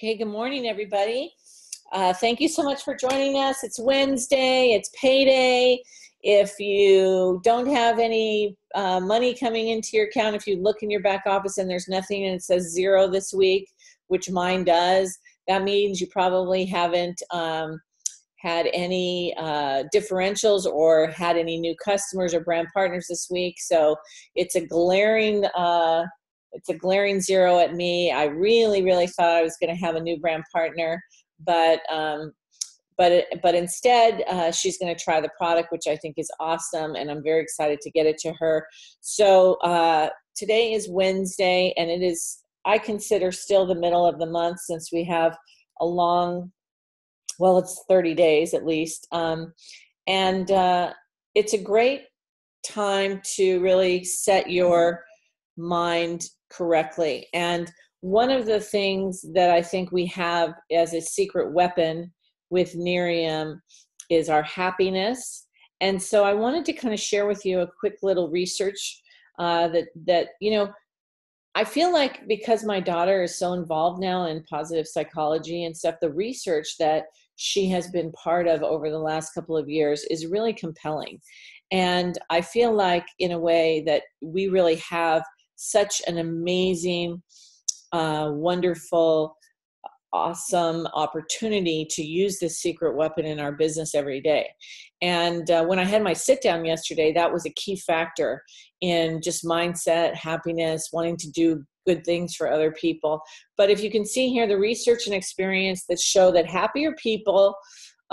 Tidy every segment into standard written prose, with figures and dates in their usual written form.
Okay, good morning, everybody. Thank you so much for joining us. It's Wednesday, it's payday. If you don't have any money coming into your account, if you look in your back office and there's nothing and it says zero this week, which mine does, that means you probably haven't had any differentials or had any new customers or brand partners this week. So it's a glaring zero at me. I really thought I was going to have a new brand partner, but instead she's going to try the product, which I think is awesome, and I'm very excited to get it to her. So today is Wednesday, and it is, I consider, still the middle of the month, since we have a long, well, it's 30 days at least, and it's a great time to really set your mind correctly. And one of the things that I think we have as a secret weapon with Miriam is our happiness. And so I wanted to kind of share with you a quick little research that you know, I feel like, because my daughter is so involved now in positive psychology and stuff, the research that she has been part of over the last couple of years is really compelling. And I feel like, in a way, that we really have such an amazing, wonderful, awesome opportunity to use this secret weapon in our business every day. And when I had my sit down yesterday, that was a key factor in just mindset, happiness, wanting to do good things for other people. But if you can see here, the research and experience that show that happier people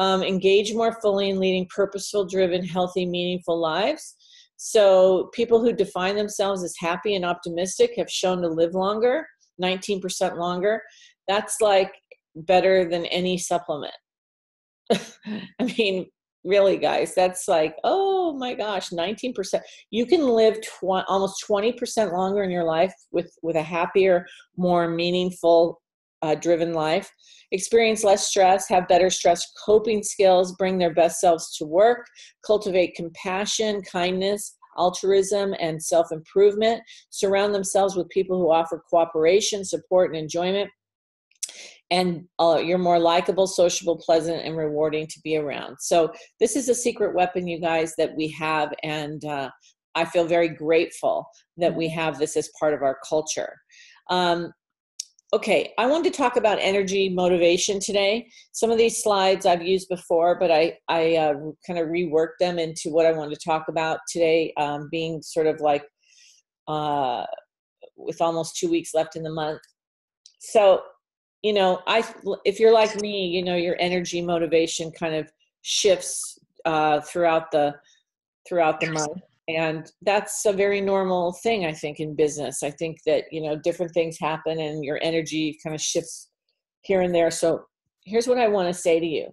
engage more fully in leading purposeful, driven, healthy, meaningful lives. So people who define themselves as happy and optimistic have shown to live longer, 19% longer. That's like better than any supplement. I mean, really, guys, that's like, oh my gosh, 19%. You can live almost 20% longer in your life with a happier, more meaningful, driven life. Experience less stress, have better stress coping skills, bring their best selves to work, cultivate compassion, kindness, altruism, and self-improvement, surround themselves with people who offer cooperation, support, and enjoyment, and you're more likable, sociable, pleasant, and rewarding to be around. So this is a secret weapon, you guys, that we have, and I feel very grateful that we have this as part of our culture. Okay, I wanted to talk about energy motivation today. Some of these slides I've used before, but I kind of reworked them into what I wanted to talk about today, being sort of like with almost 2 weeks left in the month. So, you know, if you're like me, you know, your energy motivation kind of shifts throughout the month. And that's a very normal thing, I think, in business. I think that, you know, different things happen and your energy kind of shifts here and there. So here's what I want to say to you.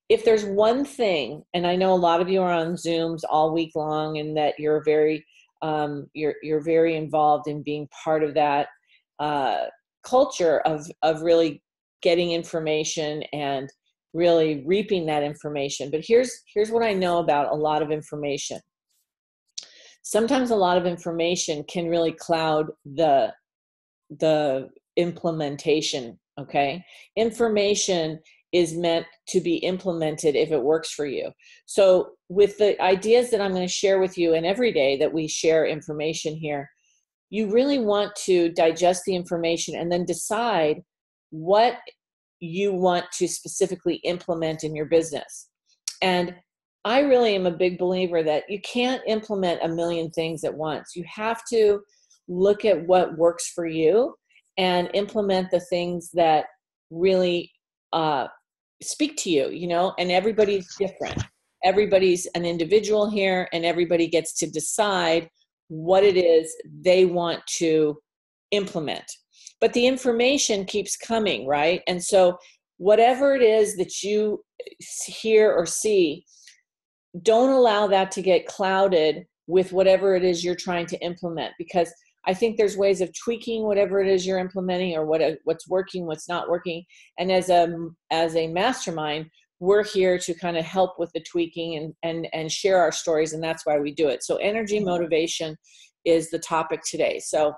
If there's one thing, and I know a lot of you are on Zooms all week long, and that you're very involved in being part of that culture of really getting information and really reaping that information. But here's what I know about a lot of information. Sometimes a lot of information can really cloud the implementation, okay? Information is meant to be implemented if it works for you. So with the ideas that I'm going to share with you, and every day that we share information here, you really want to digest the information and then decide what you want to specifically implement in your business. And I really am a big believer that you can't implement a million things at once. You have to look at what works for you and implement the things that really speak to you, you know, and everybody's different. Everybody's an individual here, and everybody gets to decide what it is they want to implement. But the information keeps coming, right? And so whatever it is that you hear or see, don't allow that to get clouded with whatever it is you're trying to implement, because I think there's ways of tweaking whatever it is you're implementing, or what's working, what's not working. And as a mastermind, we're here to kind of help with the tweaking and share our stories, and that's why we do it. So energy motivation is the topic today. So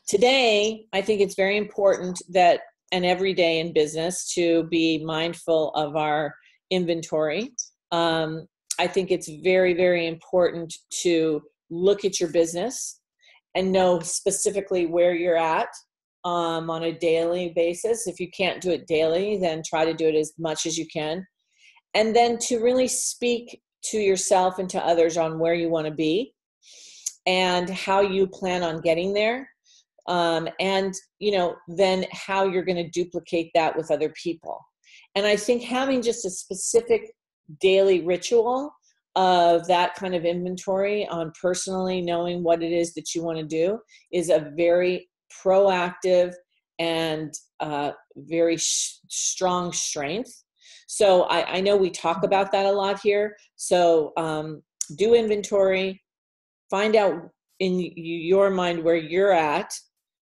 today, I think it's very important that and every day in business to be mindful of our inventory. I think it's very, very important to look at your business and know specifically where you're at on a daily basis. If you can't do it daily, then try to do it as much as you can. And then to really speak to yourself and to others on where you want to be and how you plan on getting there. And, then how you're going to duplicate that with other people. And I think having just a specific daily ritual of that kind of inventory on personally knowing what it is that you want to do is a very proactive and very strong strength. So I know we talk about that a lot here. So do inventory, find out in your mind where you're at.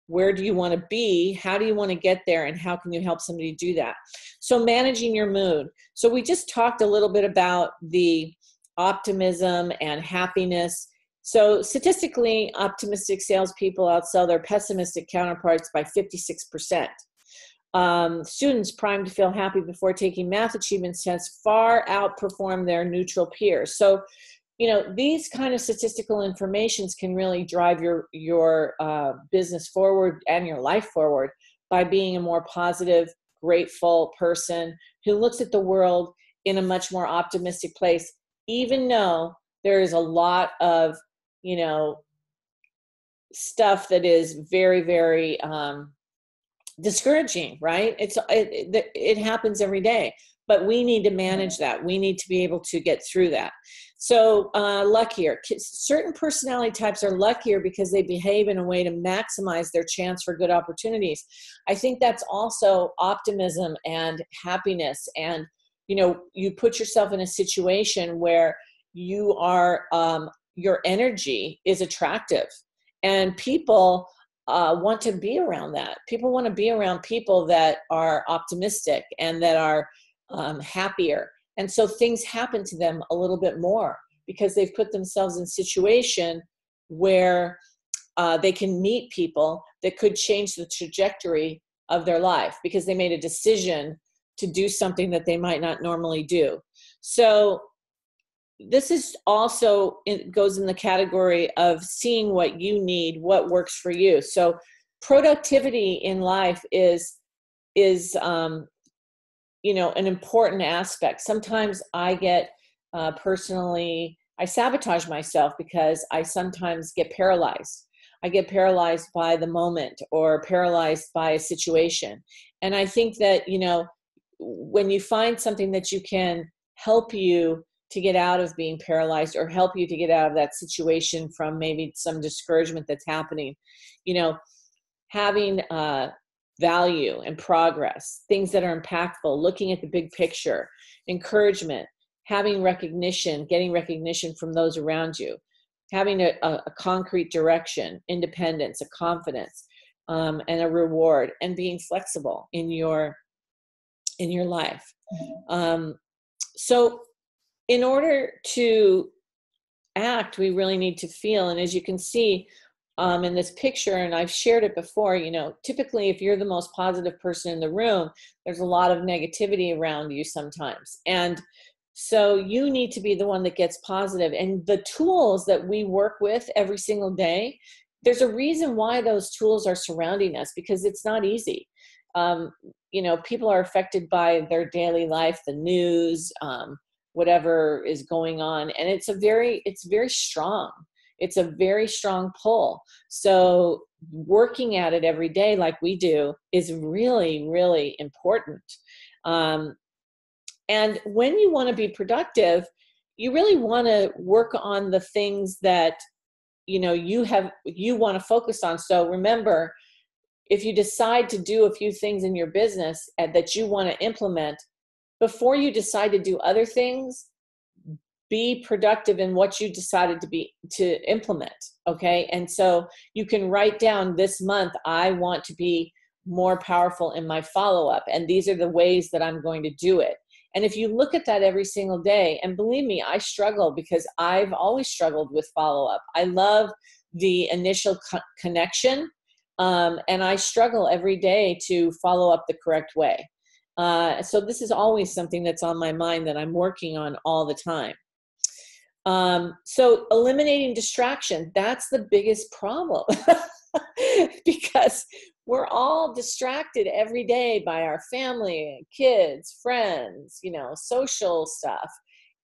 Where do you want to be? How do you want to get there? And how can you help somebody do that? So managing your mood. So we just talked a little bit about the optimism and happiness. So statistically, optimistic salespeople outsell their pessimistic counterparts by 56%. Students primed to feel happy before taking math achievement tests far outperform their neutral peers. So these kind of statistical informations can really drive your business forward and your life forward by being a more positive, grateful person who looks at the world in a much more optimistic place, even though there is a lot of, stuff that is very, very discouraging, right? It happens every day. But we need to manage that. We need to be able to get through that. So luckier. Certain personality types are luckier because they behave in a way to maximize their chance for good opportunities. I think that's also optimism and happiness. And, you put yourself in a situation where you are, your energy is attractive. And people want to be around that. People want to be around people that are optimistic and that are happier. And so things happen to them a little bit more because they've put themselves in a situation where they can meet people that could change the trajectory of their life because they made a decision to do something that they might not normally do. So this is also, it goes in the category of seeing what you need, what works for you. So productivity in life is an important aspect. Sometimes I get personally, I sabotage myself because I sometimes get paralyzed. I get paralyzed by the moment or paralyzed by a situation. And I think that, when you find something that you can help you to get out of being paralyzed or help you to get out of that situation from maybe some discouragement that's happening, having value and progress, things that are impactful, looking at the big picture, encouragement, having recognition, getting recognition from those around you, having a concrete direction, independence, a confidence, and a reward, and being flexible in your life. So in order to act, we really need to feel. And as you can see, in this picture, and I've shared it before, typically if you're the most positive person in the room, there's a lot of negativity around you sometimes. And so you need to be the one that gets positive. And the tools that we work with every single day, there's a reason why those tools are surrounding us, because it's not easy. People are affected by their daily life, the news, whatever is going on. And it's very strong. It's a very strong pull. So working at it every day like we do is really, really important. And when you want to be productive, you really want to work on the things that, you want to focus on. So remember, if you decide to do a few things in your business that you want to implement, before you decide to do other things, be productive in what you decided to implement. Okay. And so you can write down, this month, I want to be more powerful in my follow-up. And these are the ways that I'm going to do it. And if you look at that every single day, and believe me, I struggle because I've always struggled with follow-up. I love the initial connection. And I struggle every day to follow up the correct way. So this is always something that's on my mind that I'm working on all the time. So eliminating distraction, that's the biggest problem because we're all distracted every day by our family, kids, friends, social stuff.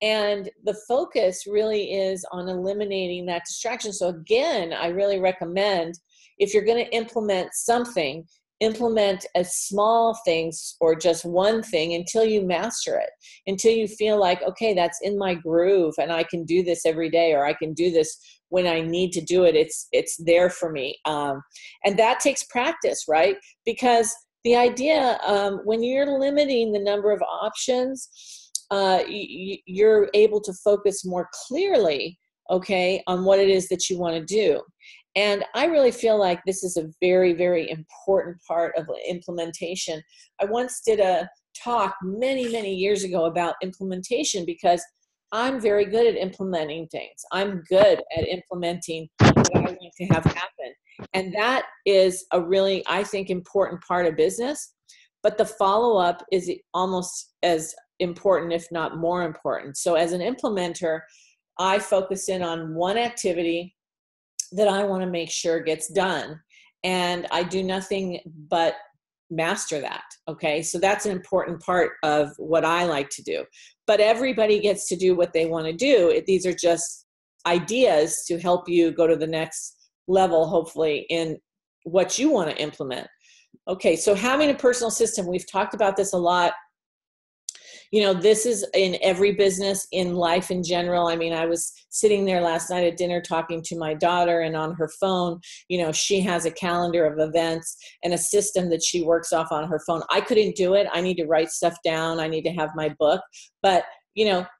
And the focus really is on eliminating that distraction. So again, I really recommend, if you're going to implement something, implement as small things or just one thing until you master it, until you feel like, okay, that's in my groove and I can do this every day, or I can do this when I need to do it. It's there for me. And that takes practice, right? Because the idea, when you're limiting the number of options, you're able to focus more clearly, okay, on what it is that you want to do. And I really feel like this is a very, very important part of implementation. I once did a talk many, many years ago about implementation because I'm very good at implementing things. I'm good at implementing what I want to have happen. And that is a really, I think, important part of business. But the follow-up is almost as important, if not more important. So as an implementer, I focus in on one activity that I want to make sure gets done. And I do nothing but master that. Okay. So that's an important part of what I like to do. But everybody gets to do what they want to do. These are just ideas to help you go to the next level, hopefully, in what you want to implement. Okay. So having a personal system, we've talked about this a lot. This is in every business, in life in general. I mean, I was sitting there last night at dinner talking to my daughter, and on her phone, she has a calendar of events and a system that she works off on her phone. I couldn't do it. I need to write stuff down. I need to have my book. But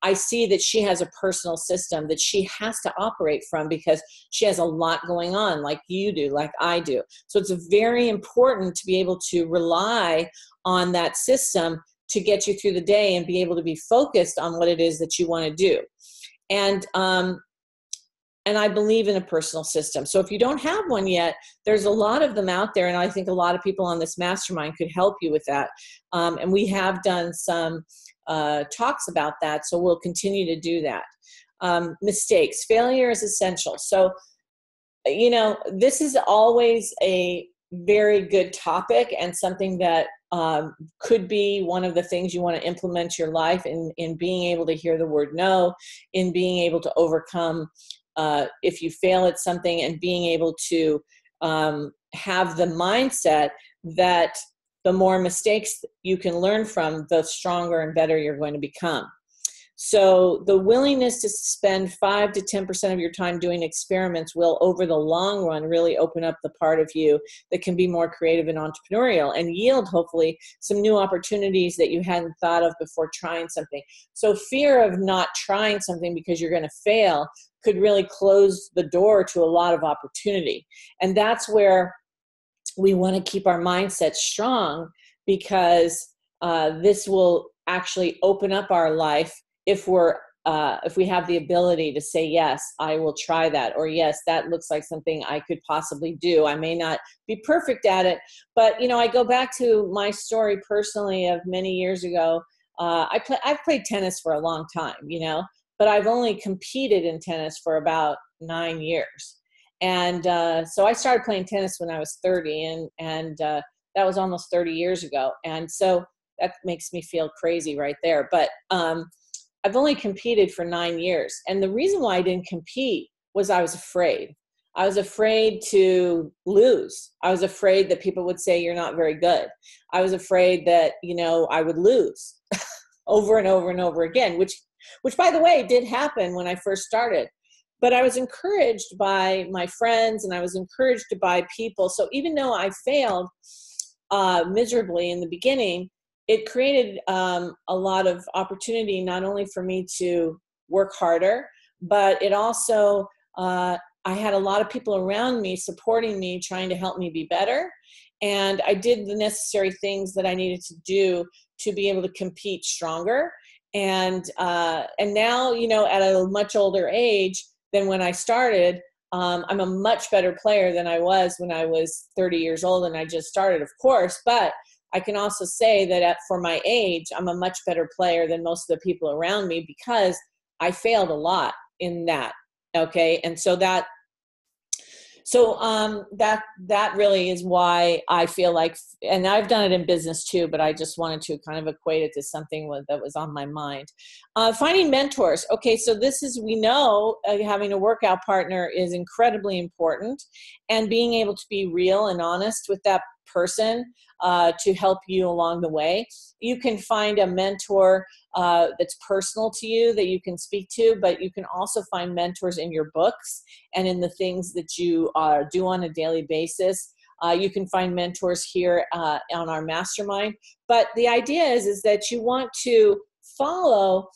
I see that she has a personal system that she has to operate from because she has a lot going on, like you do, like I do. So it's very important to be able to rely on that system to get you through the day and be able to be focused on what it is that you want to do. And I believe in a personal system. So if you don't have one yet, there's a lot of them out there. And I think a lot of people on this mastermind could help you with that. And we have done some talks about that. So we'll continue to do that. Mistakes. Failure is essential. So, this is always a very good topic and something that could be one of the things you want to implement your life in being able to hear the word no, in being able to overcome if you fail at something, and being able to have the mindset that the more mistakes you can learn from, the stronger and better you're going to become. So the willingness to spend 5 to 10% of your time doing experiments will, over the long run, really open up the part of you that can be more creative and entrepreneurial and yield, hopefully, some new opportunities that you hadn't thought of before trying something. So fear of not trying something because you're going to fail could really close the door to a lot of opportunity. And that's where we want to keep our mindset strong, because this will actually open up our life if we have the ability to say, yes, I will try that, or yes, that looks like something I could possibly do. I may not be perfect at it, but I go back to my story personally of many years ago. I've played tennis for a long time, but I've only competed in tennis for about 9 years. And so I started playing tennis when I was 30, and that was almost 30 years ago. And so that makes me feel crazy right there. But I've only competed for 9 years. And the reason why I didn't compete was I was afraid. I was afraid to lose. I was afraid that people would say, you're not very good. I was afraid that, I would lose over and over and over again, which by the way, did happen when I first started. But I was encouraged by my friends, and I was encouraged by people. So even though I failed miserably in the beginning, it created a lot of opportunity, not only for me to work harder, but it also, I had a lot of people around me supporting me, trying to help me be better. And I did the necessary things that I needed to do to be able to compete stronger. And now, at a much older age than when I started, I'm a much better player than I was when I was 30 years old and I just started, of course, but I can also say that for my age, I'm a much better player than most of the people around me because I failed a lot in that. Okay. And so that really is why I feel like, and I've done it in business too, but I just wanted to kind of equate it to something that was on my mind. Finding mentors. Okay, so we know having a workout partner is incredibly important, and being able to be real and honest with that person to help you along the way. You can find a mentor that's personal to you that you can speak to, but you can also find mentors in your books and in the things that you do on a daily basis. You can find mentors here on our mastermind. But the idea is that you want to follow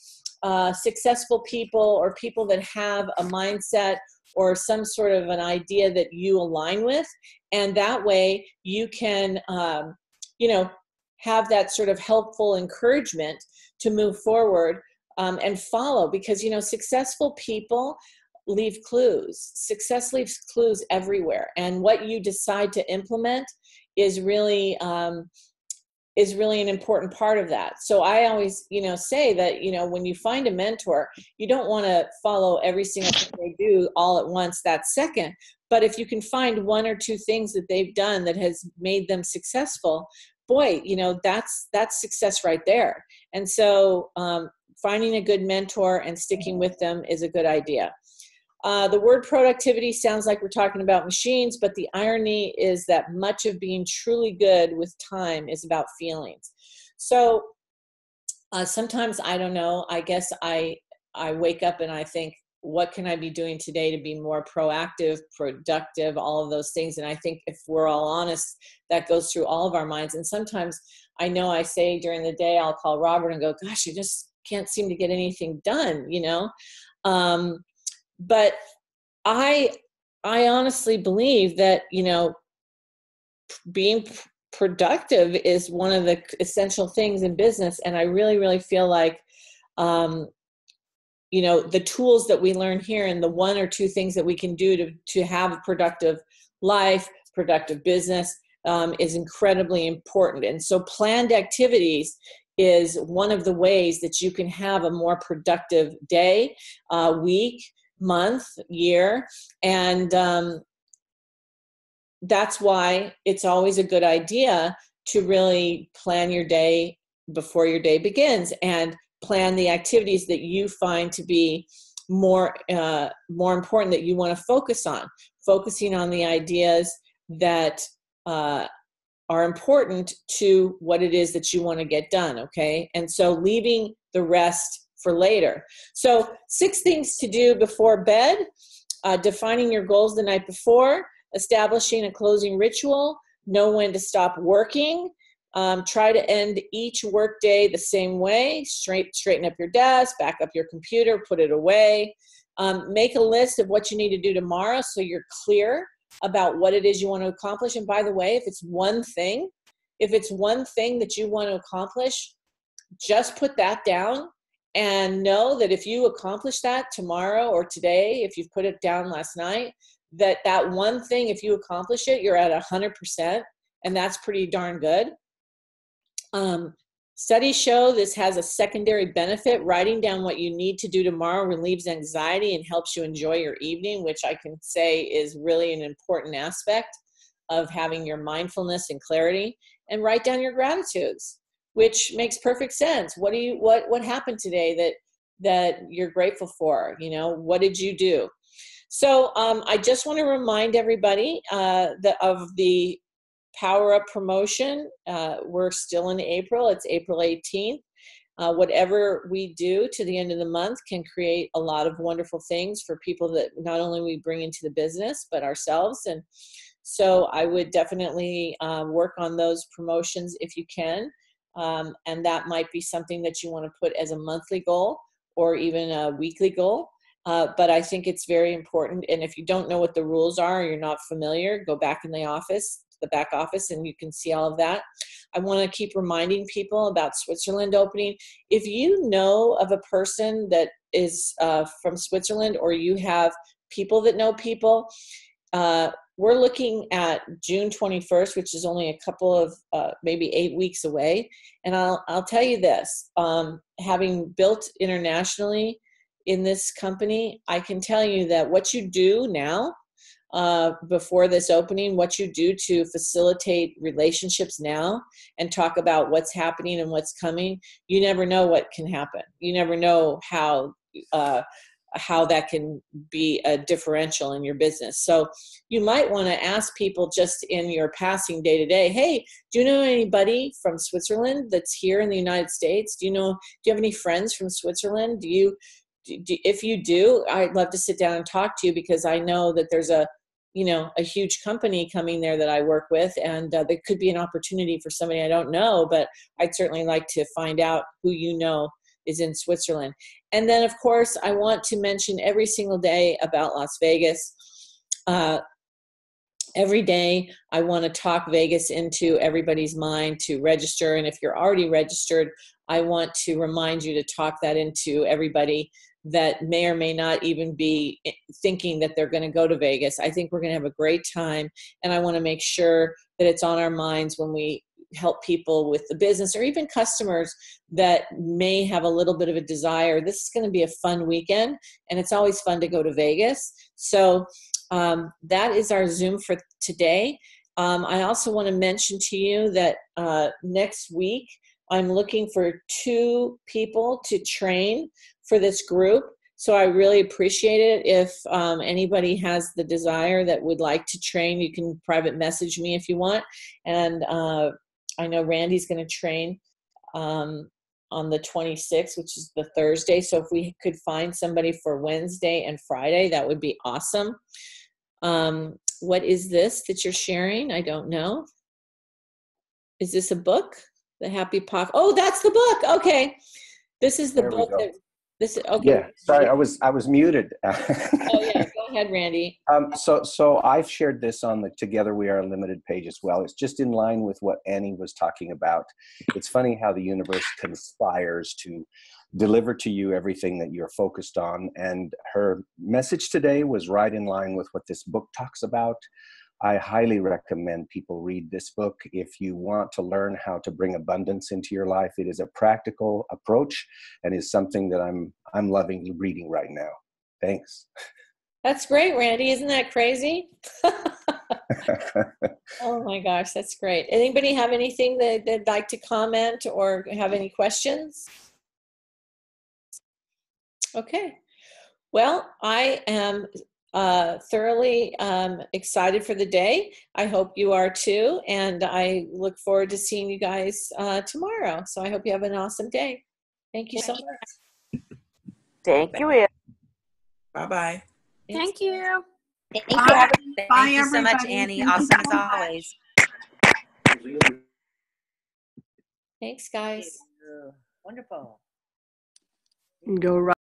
successful people or people that have a mindset or some sort of an idea that you align with. And that way you can, have that sort of helpful encouragement to move forward and follow, because, successful people leave clues. Success leaves clues everywhere. And what you decide to implement is really an important part of that. So I always, say that, when you find a mentor, you don't want to follow every single thing they do all at once that second. But if you can find one or two things that they've done that has made them successful, boy, that's success right there. And so finding a good mentor and sticking with them is a good idea. The word productivity sounds like we're talking about machines, but the irony is that much of being truly good with time is about feelings. So sometimes, I don't know, I guess I wake up and I think, what can I be doing today to be more proactive, productive, all of those things. And I think if we're all honest, that goes through all of our minds. And sometimes I know I say during the day, I'll call Robert and go, gosh, I just can't seem to get anything done, But I honestly believe that, being productive is one of the essential things in business. And I really, really feel like, the tools that we learn here and the one or two things that we can do to have a productive life, productive business is incredibly important. And so planned activities is one of the ways that you can have a more productive day, week, month, year. And that's why it's always a good idea to really plan your day before your day begins and plan the activities that you find to be more important, that you want to focus on, focusing on the ideas that are important to what it is that you want to get done. Okay. And so leaving the rest for later. So 6 things to do before bed: defining your goals the night before, establishing a closing ritual, know when to stop working, try to end each workday the same way, straighten up your desk, back up your computer, put it away, make a list of what you need to do tomorrow so you're clear about what it is you want to accomplish. And by the way, if it's one thing that you want to accomplish, just put that down and know that if you accomplish that tomorrow or today, if you've put it down last night, that one thing, if you accomplish it, you're at 100%, and that's pretty darn good. Studies show this has a secondary benefit. Writing down what you need to do tomorrow relieves anxiety and helps you enjoy your evening, which I can say is really an important aspect of having your mindfulness and clarity. And write down your gratitudes, which makes perfect sense. What happened today that you're grateful for? What did you do? So I just want to remind everybody of the Power Up promotion. We're still in April. It's April 18th. Whatever we do to the end of the month can create a lot of wonderful things for people that not only we bring into the business, but ourselves. And so I would definitely work on those promotions if you can. And that might be something that you want to put as a monthly goal or even a weekly goal. But I think it's very important. And if you don't know what the rules are, or you're not familiar, go back in the back office, and you can see all of that. I want to keep reminding people about Switzerland opening. If you know of a person that is from Switzerland, or you have people that know people. We're looking at June 21st, which is only a couple of maybe 8 weeks away. And I'll tell you this, having built internationally in this company, I can tell you that what you do now, before this opening, what you do to facilitate relationships now and talk about what's happening and what's coming, you never know what can happen. You never know how that can be a differential in your business. So you might want to ask people just in your passing day to day, hey, do you know anybody from Switzerland that's here in the United States? Do you have any friends from Switzerland? If you do, I'd love to sit down and talk to you, because I know that there's a huge company coming there that I work with, and there could be an opportunity for somebody I don't know, but I'd certainly like to find out who is in Switzerland. And then, of course, I want to mention every single day about Las Vegas. Every day, I want to talk Vegas into everybody's mind to register. And if you're already registered, I want to remind you to talk that into everybody that may or may not even be thinking that they're going to go to Vegas. I think we're going to have a great time. And I want to make sure that it's on our minds when we help people with the business, or even customers that may have a little bit of a desire. This is going to be a fun weekend, and it's always fun to go to Vegas. So that is our Zoom for today. I also want to mention to you that next week, I'm looking for 2 people to train for this group. So I really appreciate it. If anybody has the desire that would like to train, you can private message me if you want. And I know Randy's going to train on the 26th, which is the Thursday. So if we could find somebody for Wednesday and Friday, that would be awesome. What is this that you're sharing? I don't know. Is this a book? The Happy Pocket. Oh, that's the book. Okay. This is the book that this is okay. Yeah, sorry, I was muted. Oh yeah, go ahead, Randy. So I've shared this on the Together We Are Unlimited page as well. It's just in line with what Annie was talking about. It's funny how the universe conspires to deliver to you everything that you're focused on. And her message today was right in line with what this book talks about. I highly recommend people read this book if you want to learn how to bring abundance into your life. It is a practical approach and is something that I'm loving reading right now. Thanks. That's great, Randy. Isn't that crazy? Oh my gosh, that's great. Anybody have anything that they'd like to comment or have any questions? Okay. Well, I am thoroughly excited for the day. I hope you are too, and I look forward to seeing you guys tomorrow. So I hope you have an awesome day. Thank you so much. Thank you. Bye-bye. Thank you. Thank you. Bye. Thank you so much, Annie. Awesome as always. Thanks, guys. Wonderful. Go right.